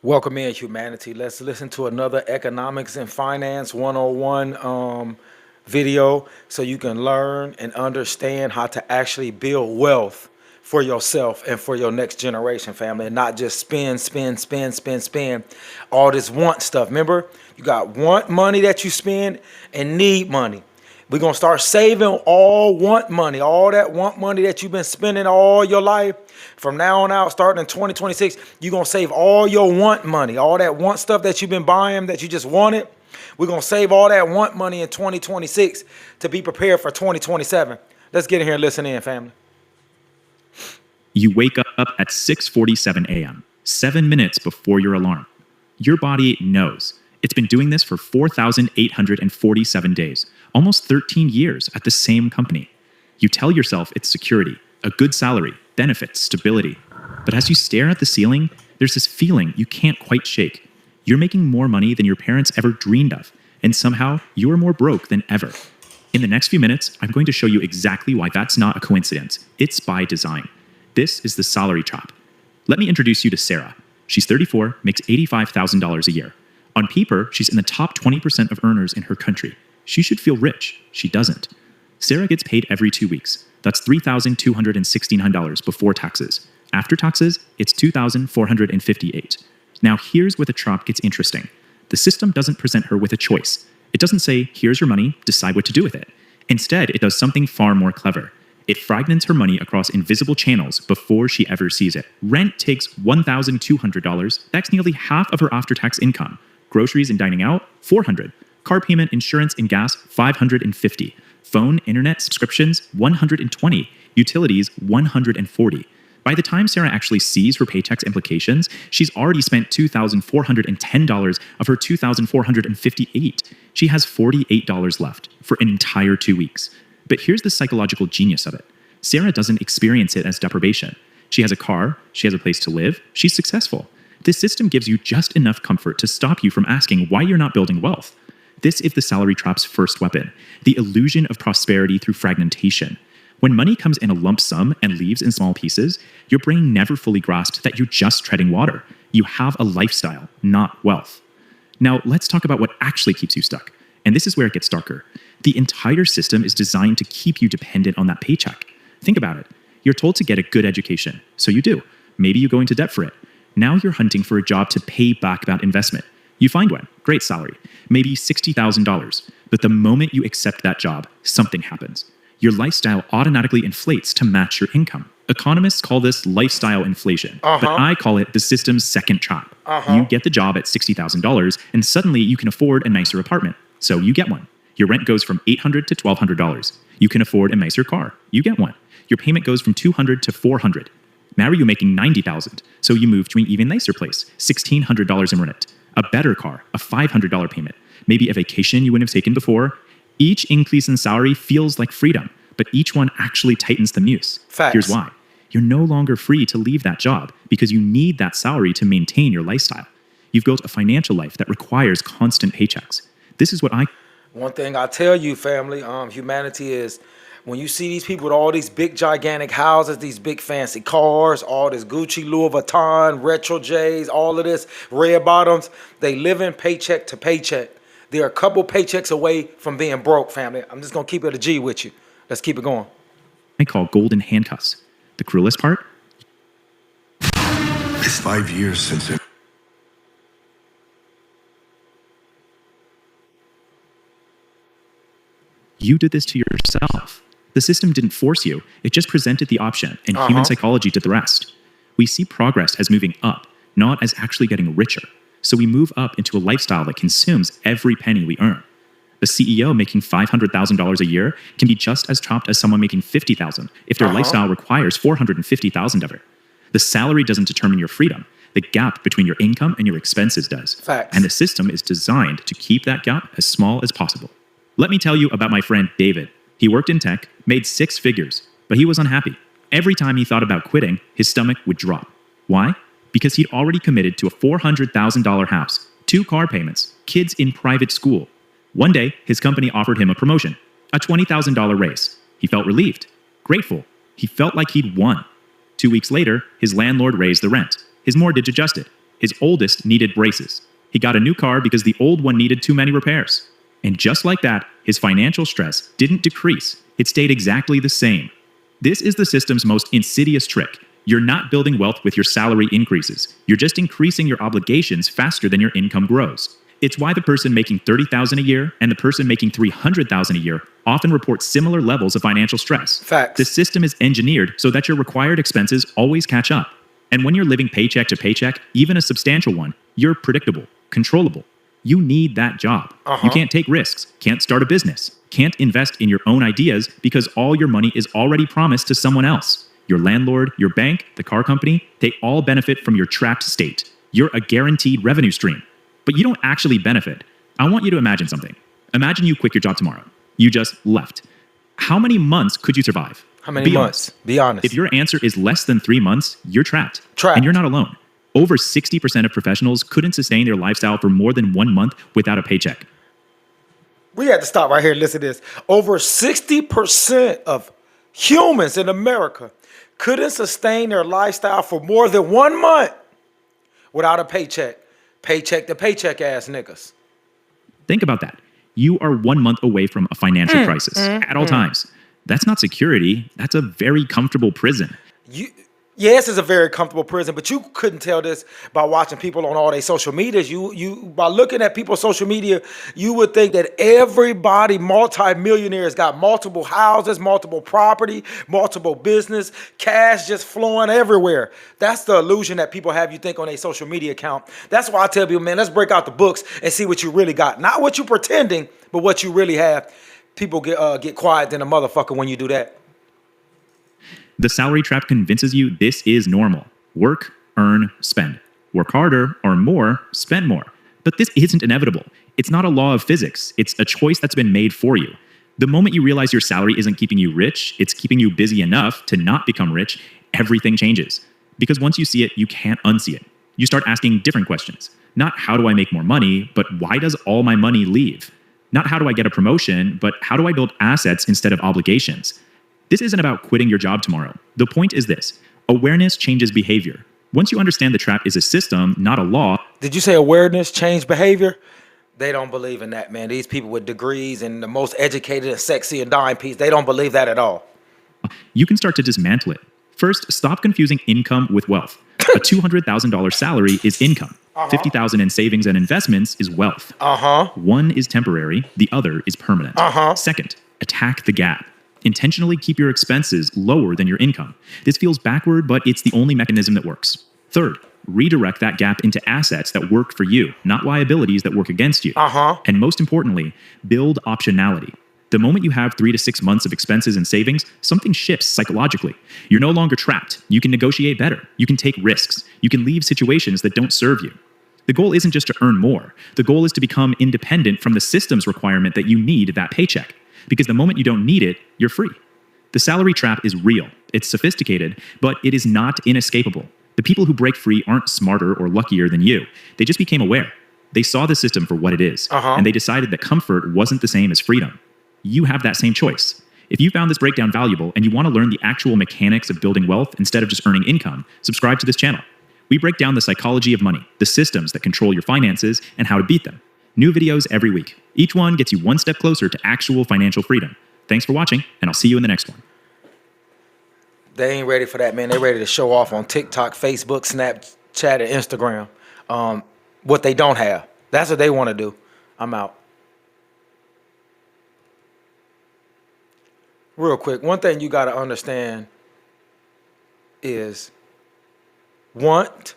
Welcome in, humanity. Let's listen to another Economics and Finance 101 video so you can learn and understand how to actually build wealth for yourself and for your next generation, family, and not just spend all this want stuff. Remember, you got want money that you spend and need money. We're going to start saving all want money, all that want money that you've been spending all your life. From now on out, starting in 2026, you're going to save all your want money, all that want stuff that you've been buying that you just wanted. We're going to save all that want money in 2026 to be prepared for 2027. Let's get in here and listen in, family. You wake up at 6:47 a.m., 7 minutes before your alarm. Your body knows. It's been doing this for 4,847 days, almost 13 years at the same company. You tell yourself it's security, a good salary, benefits, stability. But as you stare at the ceiling, there's this feeling you can't quite shake. You're making more money than your parents ever dreamed of, and somehow you're more broke than ever. In the next few minutes, I'm going to show you exactly why that's not a coincidence. It's by design. This is the salary trap. Let me introduce you to Sarah. She's 34, makes $85,000 a year. On paper, she's in the top 20% of earners in her country. She should feel rich. She doesn't. Sarah gets paid every 2 weeks. That's $3,269 before taxes. After taxes, it's $2,458. Now here's where the trap gets interesting. The system doesn't present her with a choice. It doesn't say, here's your money, decide what to do with it. Instead, it does something far more clever. It fragments her money across invisible channels before she ever sees it. Rent takes $1,200. That's nearly half of her after-tax income. Groceries and dining out, $400. Car payment, insurance, and gas, $550. Phone, internet, subscriptions, $120. Utilities, $140. By the time Sarah actually sees her paycheck's implications, she's already spent $2,410 of her $2,458. She has $48 left for an entire 2 weeks. But here's the psychological genius of it. Sarah doesn't experience it as deprivation. She has a car, she has a place to live, she's successful. This system gives you just enough comfort to stop you from asking why you're not building wealth. This is the salary trap's first weapon, the illusion of prosperity through fragmentation. When money comes in a lump sum and leaves in small pieces, your brain never fully grasps that you're just treading water. You have a lifestyle, not wealth. Now, let's talk about what actually keeps you stuck. And this is where it gets darker. The entire system is designed to keep you dependent on that paycheck. Think about it. You're told to get a good education, so you do. Maybe you go into debt for it. Now you're hunting for a job to pay back that investment. You find one, great salary, maybe $60,000. But the moment you accept that job, something happens. Your lifestyle automatically inflates to match your income. Economists call this lifestyle inflation, but I call it the system's second trap. You get the job at $60,000, and suddenly you can afford a nicer apartment. So you get one. Your rent goes from $800 to $1,200. You can afford a nicer car. You get one. Your payment goes from $200 to $400. Now you're making $90,000, so you move to an even nicer place, $1,600 in rent, a better car, a $500 payment, maybe a vacation you wouldn't have taken before. Each increase in salary feels like freedom, but each one actually tightens the noose. Facts. Here's why. You're no longer free to leave that job because you need that salary to maintain your lifestyle. You've built a financial life that requires constant paychecks. This is what One thing I tell you, family, humanity is when you see these people with all these big gigantic houses, these big fancy cars, all this Gucci, Louis Vuitton, retro J's, all of this, red bottoms, they live in paycheck to paycheck. They're a couple paychecks away from being broke, family. I'm just going to keep it a G with you. Let's keep it going. I call golden handcuffs. The cruelest part? It's 5 years since it. You did this to yourself. The system didn't force you. It just presented the option, and human psychology did the rest. We see progress as moving up, not as actually getting richer. So we move up into a lifestyle that consumes every penny we earn. The CEO making $500,000 a year can be just as trapped as someone making $50,000 if their lifestyle requires $450,000 of it. The salary doesn't determine your freedom. The gap between your income and your expenses does. Facts. And the system is designed to keep that gap as small as possible. Let me tell you about my friend David. He worked in tech, made 6 figures, but he was unhappy. Every time he thought about quitting, his stomach would drop. Why? Because he'd already committed to a $400,000 house, 2 car payments, kids in private school. One day, his company offered him a promotion, a $20,000 raise. He felt relieved, grateful. He felt like he'd won. 2 weeks later, his landlord raised the rent. His mortgage adjusted. His oldest needed braces. He got a new car because the old one needed too many repairs. And just like that, his financial stress didn't decrease. It stayed exactly the same. This is the system's most insidious trick. You're not building wealth with your salary increases. You're just increasing your obligations faster than your income grows. It's why the person making $30,000 a year and the person making $300,000 a year often report similar levels of financial stress. Facts. The system is engineered so that your required expenses always catch up. And when you're living paycheck to paycheck, even a substantial one, you're predictable, controllable. You need that job. You can't take risks, can't start a business, can't invest in your own ideas because all your money is already promised to someone else. Your landlord, your bank, the car company, they all benefit from your trapped state. You're a guaranteed revenue stream, but you don't actually benefit. I want you to imagine something. Imagine you quit your job tomorrow. You just left. How many months could you survive? How many months? Be honest. If your answer is less than 3 months, you're trapped. And you're not alone. Over 60% of professionals couldn't sustain their lifestyle for more than 1 month without a paycheck. We had to stop right here and listen to this. Over 60% of humans in America couldn't sustain their lifestyle for more than 1 month without a paycheck. Paycheck to paycheck ass niggas. Think about that. You are 1 month away from a financial crisis at all times. That's not security. That's a very comfortable prison. Yes, it's a very comfortable prison, but you couldn't tell this by watching people on all their social medias. You by looking at people's social media, you would think that everybody, multi-millionaires, got multiple houses, multiple property, multiple business, cash just flowing everywhere. That's the illusion that people have you think on their social media account. That's why I tell people, man, let's break out the books and see what you really got. Not what you're pretending, but what you really have. People get quiet than a motherfucker when you do that. The salary trap convinces you this is normal. Work, earn, spend. Work harder, earn more, spend more. But this isn't inevitable. It's not a law of physics. It's a choice that's been made for you. The moment you realize your salary isn't keeping you rich, it's keeping you busy enough to not become rich, everything changes. Because once you see it, you can't unsee it. You start asking different questions. Not how do I make more money, but why does all my money leave? Not how do I get a promotion, but how do I build assets instead of obligations? This isn't about quitting your job tomorrow. The point is this: awareness changes behavior. Once you understand the trap is a system, not a law. Did you say awareness change behavior? They don't believe in that, man. These people with degrees and the most educated and sexy and dime piece, they don't believe that at all. You can start to dismantle it. First, stop confusing income with wealth. A $200,000 salary is income. $50,000 in savings and investments is wealth. One is temporary, the other is permanent. Second, attack the gap. Intentionally keep your expenses lower than your income. This feels backward, but it's the only mechanism that works. Third, redirect that gap into assets that work for you, not liabilities that work against you. And most importantly, build optionality. The moment you have 3 to 6 months of expenses and savings, something shifts psychologically. You're no longer trapped. You can negotiate better. You can take risks. You can leave situations that don't serve you. The goal isn't just to earn more. The goal is to become independent from the system's requirement that you need that paycheck. Because the moment you don't need it, you're free. The salary trap is real. It's sophisticated, but it is not inescapable. The people who break free aren't smarter or luckier than you. They just became aware. They saw the system for what it is, and they decided that comfort wasn't the same as freedom. You have that same choice. If you found this breakdown valuable and you want to learn the actual mechanics of building wealth instead of just earning income, subscribe to this channel. We break down the psychology of money, the systems that control your finances, and how to beat them. New videos every week. Each one gets you one step closer to actual financial freedom. Thanks for watching, and I'll see you in the next one. They ain't ready for that, man. They ready to show off on TikTok, Facebook, Snapchat, and Instagram what they don't have. That's what they want to do. I'm out. Real quick, one thing you got to understand is want